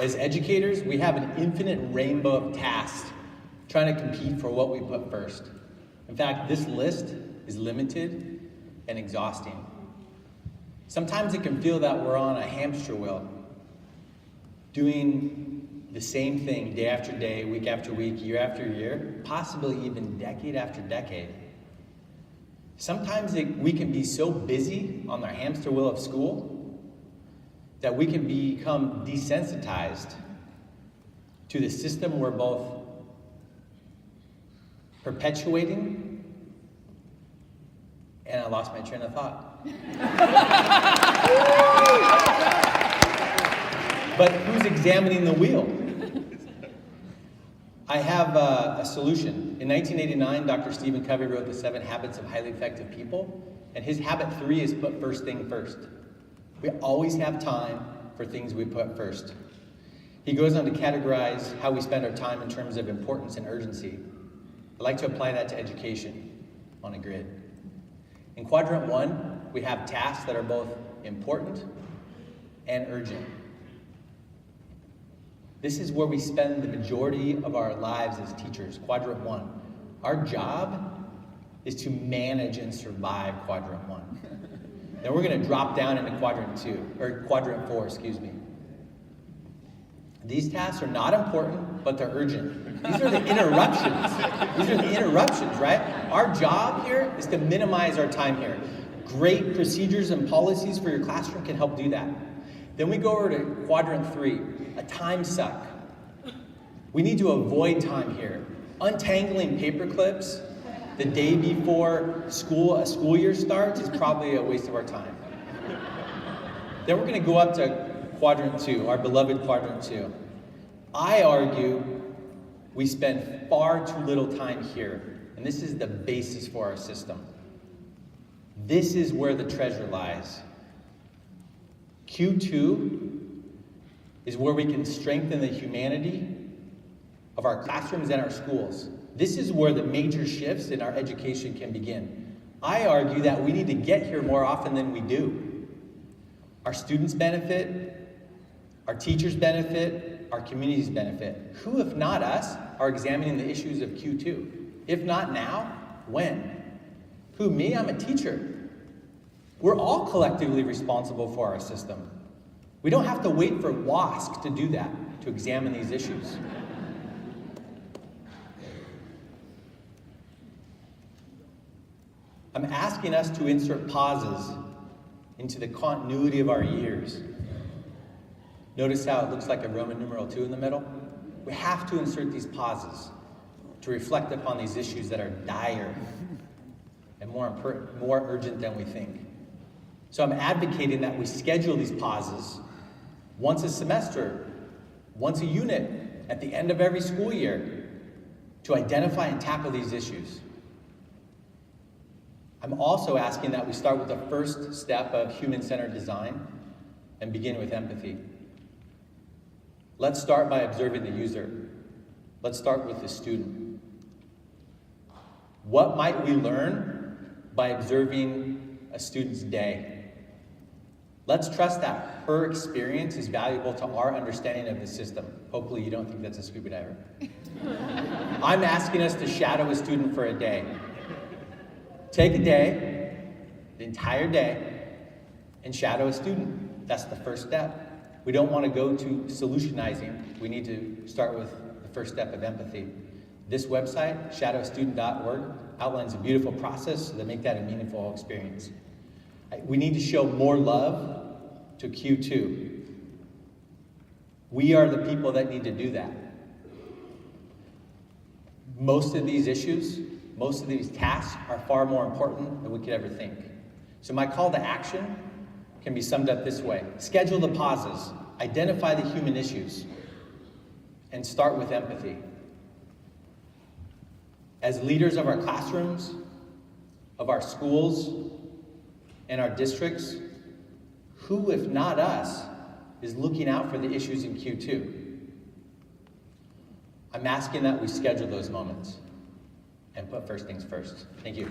As educators, we have an infinite rainbow of tasks trying to compete for what we put first. In fact, this list is limited and exhausting. Sometimes it can feel that we're on a hamster wheel, doing the same thing day after day, week after week, year after year, possibly even decade after decade. Sometimes we can be so busy on the hamster wheel of school that we can become desensitized to the system we're both perpetuating, and I lost my train of thought. But who's examining the wheel? I have a solution. In 1989, Dr. Stephen Covey wrote The 7 Habits of Highly Effective People, and his habit 3 is put first thing first. We always have time for things we put first. He goes on to categorize how we spend our time in terms of importance and urgency. I like to apply that to education on a grid. In Quadrant 1, we have tasks that are both important and urgent. This is where we spend the majority of our lives as teachers, Quadrant 1. Our job is to manage and survive Quadrant 1. Then we're going to drop down into Quadrant 4, excuse me. These tasks are not important, but they're urgent. These are the interruptions. These are the interruptions, right? Our job here is to minimize our time here. Great procedures and policies for your classroom can help do that. Then we go over to Quadrant 3, a time suck. We need to avoid time here. Untangling paper clips the day before a school year starts is probably a waste of our time. Then we're going to go up to Quadrant 2, our beloved Quadrant 2. I argue we spend far too little time here, and this is the basis for our system. This is where the treasure lies. Q2 is where we can strengthen the humanity of our classrooms and our schools. This is where the major shifts in our education can begin. I argue that we need to get here more often than we do. Our students benefit, our teachers benefit, our communities benefit. Who, if not us, are examining the issues of Q2? If not now, when? Who, me? I'm a teacher. We're all collectively responsible for our system. We don't have to wait for WASC to do that, to examine these issues. I'm asking us to insert pauses into the continuity of our years. Notice how it looks like a Roman numeral 2 in the middle? We have to insert these pauses to reflect upon these issues that are dire and more urgent than we think. So I'm advocating that we schedule these pauses once a semester, once a unit, at the end of every school year, to identify and tackle these issues. I'm also asking that we start with the first step of human-centered design and begin with empathy. Let's start by observing the user. Let's start with the student. What might we learn by observing a student's day? Let's trust that her experience is valuable to our understanding of the system. Hopefully you don't think that's a scuba diver. I'm asking us to shadow a student for a day. Take a day, the entire day, and shadow a student. That's the first step. We don't want to go to solutionizing. We need to start with the first step of empathy. This website, shadowstudent.org, outlines a beautiful process to make that a meaningful experience. We need to show more love to Q2. We are the people that need to do that. Most of these issues, most of these tasks are far more important than we could ever think. So my call to action can be summed up this way. Schedule the pauses, identify the human issues, and start with empathy. As leaders of our classrooms, of our schools, and our districts, who, if not us, is looking out for the issues in Q2? I'm asking that we schedule those moments and put first things first. Thank you.